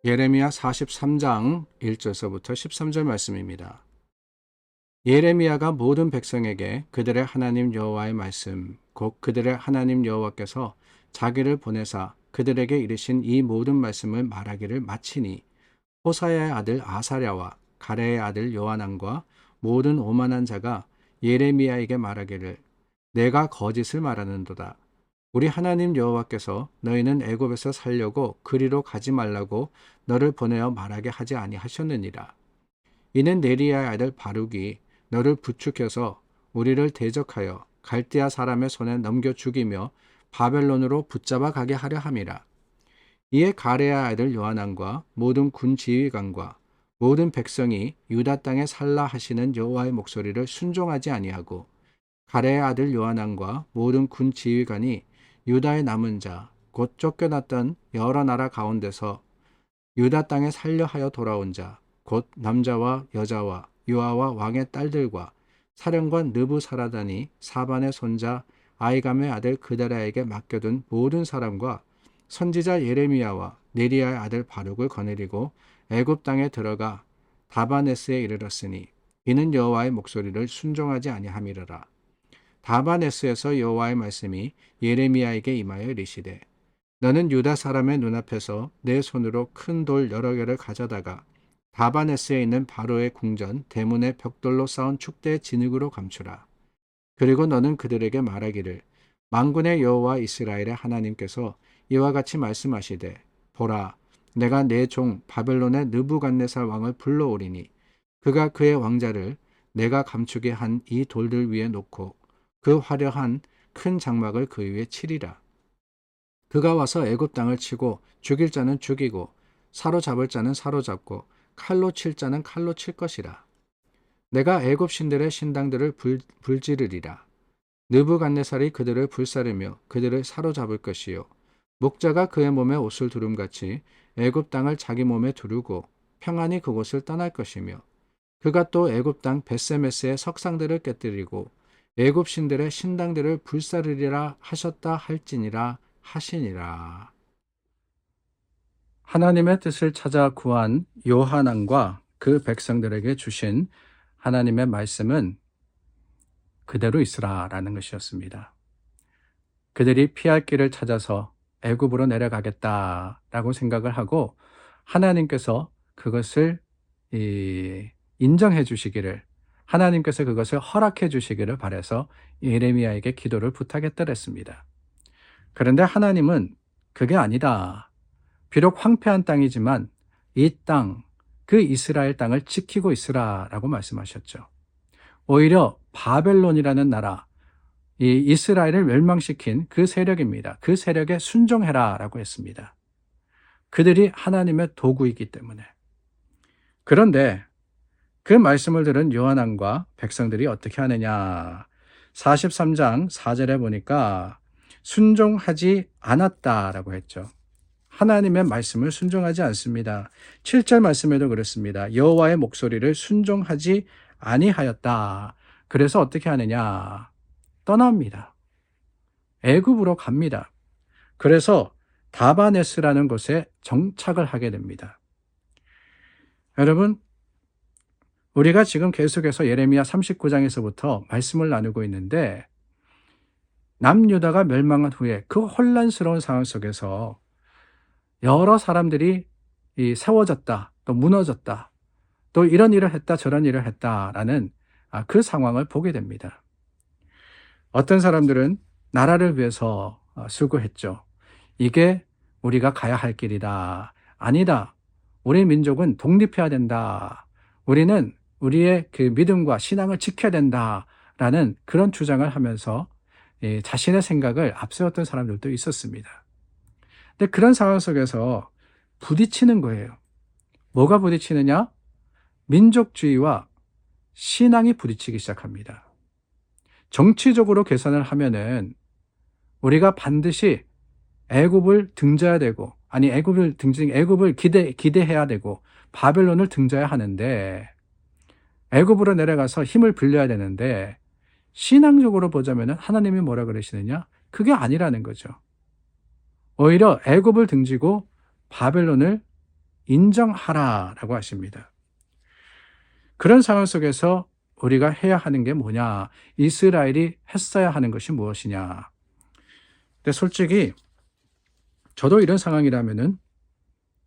예레미야 43장 1절서부터 13절 말씀입니다. 예레미야가 모든 백성에게 그들의 하나님 여호와의 말씀, 곧 그들의 하나님 여호와께서 자기를 보내사 그들에게 이르신 이 모든 말씀을 말하기를 마치니, 호사야의 아들 아사랴와 가레의 아들 요하난과 모든 오만한 자가 예레미야에게 말하기를, 내가 거짓을 말하는도다. 우리 하나님 여호와께서 너희는 애굽에서 살려고 그리로 가지 말라고 너를 보내어 말하게 하지 아니하셨느니라. 이는 네리야의 아들 바룩이 너를 부축해서 우리를 대적하여 갈대아 사람의 손에 넘겨 죽이며 바벨론으로 붙잡아 가게 하려 함이라. 이에 가레의 아들 요하난과 모든 군 지휘관과 모든 백성이 유다 땅에 살라 하시는 여호와의 목소리를 순종하지 아니하고, 가레의 아들 요하난과 모든 군 지휘관이 유다의 남은 자, 곧 쫓겨났던 여러 나라 가운데서 유다 땅에 살려 하여 돌아온 자, 곧 남자와 여자와 유아와 왕의 딸들과 사령관 느부사라단이 사반의 손자 아이감의 아들 그다라에게 맡겨둔 모든 사람과 선지자 예레미야와 네리야의 아들 바룩을 거느리고 애굽 땅에 들어가 다바네스에 이르렀으니, 이는 여호와의 목소리를 순종하지 아니함이라. 다바네스에서 여호와의 말씀이 예레미야에게 임하여 이르시되, 너는 유다 사람의 눈앞에서 내 손으로 큰 돌 여러 개를 가져다가 다바네스에 있는 바로의 궁전 대문의 벽돌로 쌓은 축대의 진흙으로 감추라. 그리고 너는 그들에게 말하기를, 만군의 여호와 이스라엘의 하나님께서 이와 같이 말씀하시되, 보라, 내가 내 종 바벨론의 느부갓네살 왕을 불러오리니 그가 그의 왕자를 내가 감추게 한 이 돌들 위에 놓고 그 화려한 큰 장막을 그 위에 치리라. 그가 와서 애굽 땅을 치고 죽일 자는 죽이고 사로잡을 자는 사로잡고 칼로 칠 자는 칼로 칠 것이라. 내가 애굽 신들의 신당들을 불지르리라. 느부갓네살이 그들을 불사르며 그들을 사로잡을 것이요, 목자가 그의 몸에 옷을 두름같이 애굽 땅을 자기 몸에 두르고 평안히 그곳을 떠날 것이며, 그가 또 애굽 땅 벳세메스의 석상들을 깨뜨리고 애굽 신들의 신당들을 불사르리라 하셨다 할지니라 하시니라. 하나님의 뜻을 찾아 구한 요하난과 그 백성들에게 주신 하나님의 말씀은 그대로 있으라라는 것이었습니다. 그들이 피할 길을 찾아서 애굽으로 내려가겠다라고 생각을 하고, 하나님께서 그것을 인정해 주시기를, 하나님께서 그것을 허락해 주시기를 바라서 예레미야에게 기도를 부탁했더랬습니다. 그런데 하나님은 그게 아니다. 비록 황폐한 땅이지만 이 땅, 그 이스라엘 땅을 지키고 있으라라고 말씀하셨죠. 오히려 바벨론이라는 나라, 이 이스라엘을 멸망시킨 그 세력입니다. 그 세력에 순종해라라고 했습니다. 그들이 하나님의 도구이기 때문에. 그런데 그 말씀을 들은 요하난과 백성들이 어떻게 하느냐. 43장 4절에 보니까 순종하지 않았다라고 했죠. 하나님의 말씀을 순종하지 않습니다. 7절 말씀에도 그렇습니다. 여호와의 목소리를 순종하지 아니하였다. 그래서 어떻게 하느냐. 떠납니다. 애굽으로 갑니다. 그래서 다바네스라는 곳에 정착을 하게 됩니다. 여러분, 우리가 지금 계속해서 예레미야 39장에서부터 말씀을 나누고 있는데, 남유다가 멸망한 후에 그 혼란스러운 상황 속에서 여러 사람들이 세워졌다, 또 무너졌다, 또 이런 일을 했다, 저런 일을 했다라는 그 상황을 보게 됩니다. 어떤 사람들은 나라를 위해서 수고했죠. 이게 우리가 가야 할 길이다. 아니다. 우리 민족은 독립해야 된다. 우리는 우리의 그 믿음과 신앙을 지켜야 된다라는 그런 주장을 하면서 자신의 생각을 앞세웠던 사람들도 있었습니다. 근데 그런 상황 속에서 부딪히는 거예요. 뭐가 부딪히느냐? 민족주의와 신앙이 부딪히기 시작합니다. 정치적으로 계산을 하면은 우리가 반드시 애굽을 등져야 되고, 아니 애굽을 기대해야 되고 바벨론을 등져야 하는데, 애굽으로 내려가서 힘을 빌려야 되는데, 신앙적으로 보자면은 하나님이 뭐라 그러시느냐? 그게 아니라는 거죠. 오히려 애굽을 등지고 바벨론을 인정하라라고 하십니다. 그런 상황 속에서 우리가 해야 하는 게 뭐냐? 이스라엘이 했어야 하는 것이 무엇이냐? 근데 솔직히 저도 이런 상황이라면은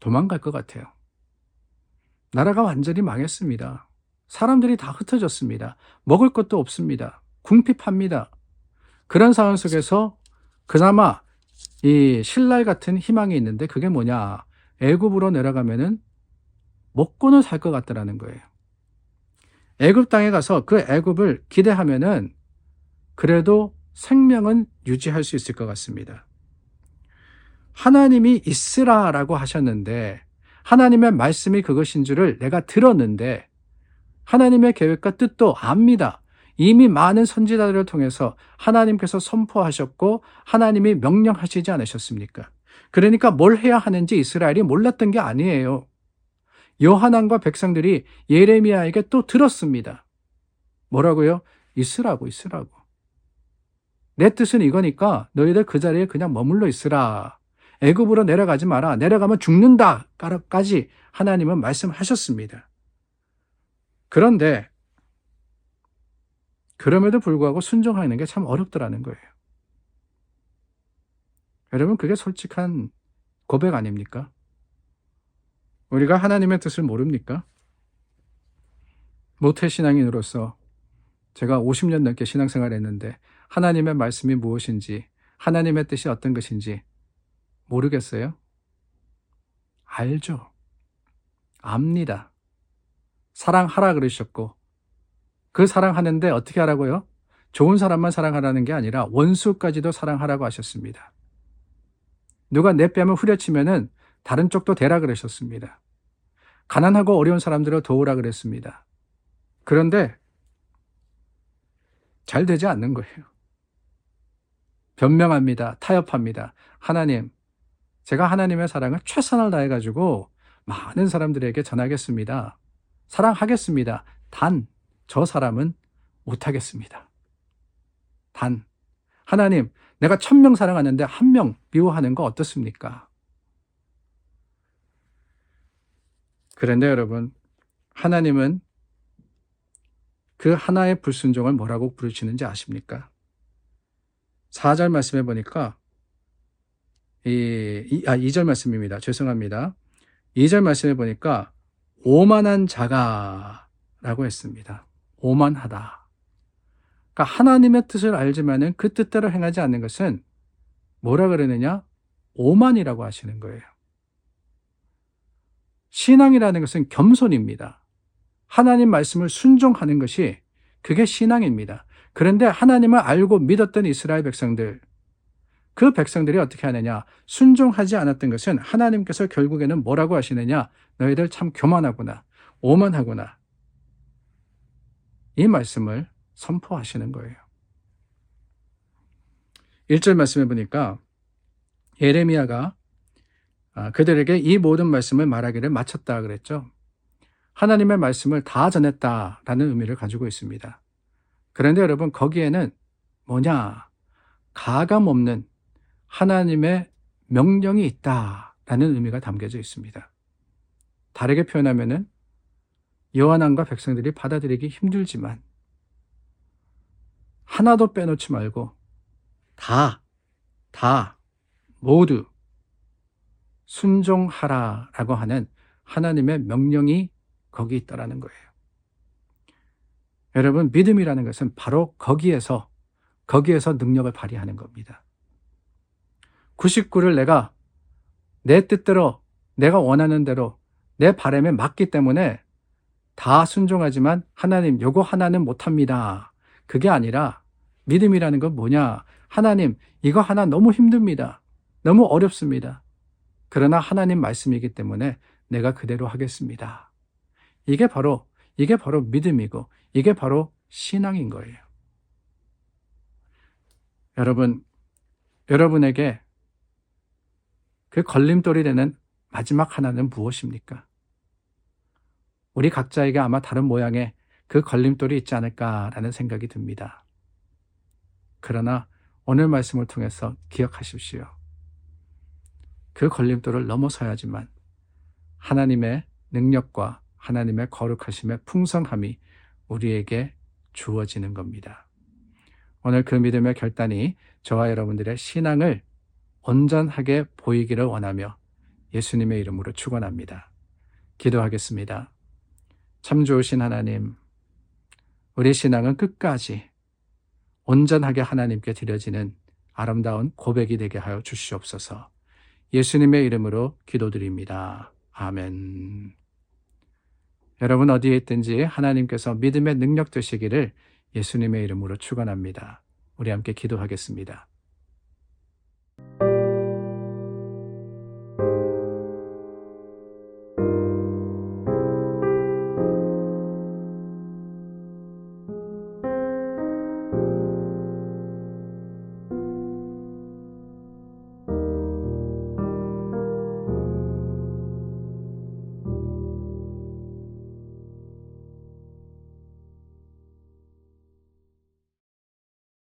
도망갈 것 같아요. 나라가 완전히 망했습니다. 사람들이 다 흩어졌습니다. 먹을 것도 없습니다. 궁핍합니다. 그런 상황 속에서 그나마 이 신랄 같은 희망이 있는데 그게 뭐냐? 애굽으로 내려가면은 먹고는 살 것 같다라는 거예요. 애굽 땅에 가서 그 애굽을 기대하면은 그래도 생명은 유지할 수 있을 것 같습니다. 하나님이 있으라라고 하셨는데 하나님의 말씀이 그것인 줄을 내가 들었는데 하나님의 계획과 뜻도 압니다. 이미 많은 선지자들을 통해서 하나님께서 선포하셨고 하나님이 명령하시지 않으셨습니까? 그러니까 뭘 해야 하는지 이스라엘이 몰랐던 게 아니에요. 요하난과 백성들이 예레미야에게 또 들었습니다. 뭐라고요? 있으라고. 내 뜻은 이거니까 너희들 그 자리에 그냥 머물러 있으라. 애굽으로 내려가지 마라. 내려가면 죽는다까지 하나님은 말씀하셨습니다. 그런데 그럼에도 불구하고 순종하는 게 참 어렵더라는 거예요. 여러분, 그게 솔직한 고백 아닙니까? 우리가 하나님의 뜻을 모릅니까? 모태신앙인으로서 제가 50년 넘게 신앙생활을 했는데 하나님의 말씀이 무엇인지, 하나님의 뜻이 어떤 것인지 모르겠어요? 알죠. 압니다. 사랑하라 그러셨고 그 사랑하는데 어떻게 하라고요? 좋은 사람만 사랑하라는 게 아니라 원수까지도 사랑하라고 하셨습니다. 누가 내 뺨을 후려치면은 다른 쪽도 대라 그러셨습니다. 가난하고 어려운 사람들을 도우라 그랬습니다. 그런데 잘 되지 않는 거예요. 변명합니다. 타협합니다. 하나님, 제가 하나님의 사랑을 최선을 다해가지고 많은 사람들에게 전하겠습니다. 사랑하겠습니다. 단, 저 사람은 못하겠습니다. 단, 하나님, 내가 1000명 사랑하는데 1명 미워하는 거 어떻습니까? 그런데 여러분, 하나님은 그 하나의 불순종을 뭐라고 부르시는지 아십니까? 4절 말씀해 보니까 2절 말씀입니다. 죄송합니다. 2절 말씀해 보니까 오만한 자가라고 했습니다. 오만하다. 그러니까 하나님의 뜻을 알지만은 그 뜻대로 행하지 않는 것은 뭐라 그러느냐? 오만이라고 하시는 거예요. 신앙이라는 것은 겸손입니다. 하나님 말씀을 순종하는 것이 그게 신앙입니다. 그런데 하나님을 알고 믿었던 이스라엘 백성들, 그 백성들이 어떻게 하느냐? 순종하지 않았던 것은 하나님께서 결국에는 뭐라고 하시느냐? 너희들 참 교만하구나, 오만하구나. 이 말씀을 선포하시는 거예요. 1절 말씀해 보니까 예레미야가 그들에게 이 모든 말씀을 말하기를 마쳤다 그랬죠. 하나님의 말씀을 다 전했다라는 의미를 가지고 있습니다. 그런데 여러분, 거기에는 뭐냐? 가감 없는 하나님의 명령이 있다라는 의미가 담겨져 있습니다. 다르게 표현하면은 요한왕과 백성들이 받아들이기 힘들지만 하나도 빼놓지 말고 다 모두 순종하라라고 하는 하나님의 명령이 거기 있다라는 거예요. 여러분, 믿음이라는 것은 바로 거기에서 능력을 발휘하는 겁니다. 99를 내가 내 뜻대로, 내가 원하는 대로 내 바람에 맞기 때문에 다 순종하지만 하나님, 요거 하나는 못합니다. 그게 아니라 믿음이라는 건 뭐냐? 하나님, 이거 하나 너무 힘듭니다. 너무 어렵습니다. 그러나 하나님 말씀이기 때문에 내가 그대로 하겠습니다. 이게 바로 믿음이고 이게 바로 신앙인 거예요. 여러분, 여러분에게 그 걸림돌이 되는 마지막 하나는 무엇입니까? 우리 각자에게 아마 다른 모양의 그 걸림돌이 있지 않을까라는 생각이 듭니다. 그러나 오늘 말씀을 통해서 기억하십시오. 그 걸림돌을 넘어서야지만 하나님의 능력과 하나님의 거룩하심의 풍성함이 우리에게 주어지는 겁니다. 오늘 그 믿음의 결단이 저와 여러분들의 신앙을 온전하게 보이기를 원하며 예수님의 이름으로 축원합니다. 기도하겠습니다. 참 좋으신 하나님, 우리 신앙은 끝까지 온전하게 하나님께 드려지는 아름다운 고백이 되게 하여 주시옵소서. 예수님의 이름으로 기도드립니다. 아멘. 여러분 어디에 있든지 하나님께서 믿음의 능력 되시기를 예수님의 이름으로 축원합니다. 우리 함께 기도하겠습니다.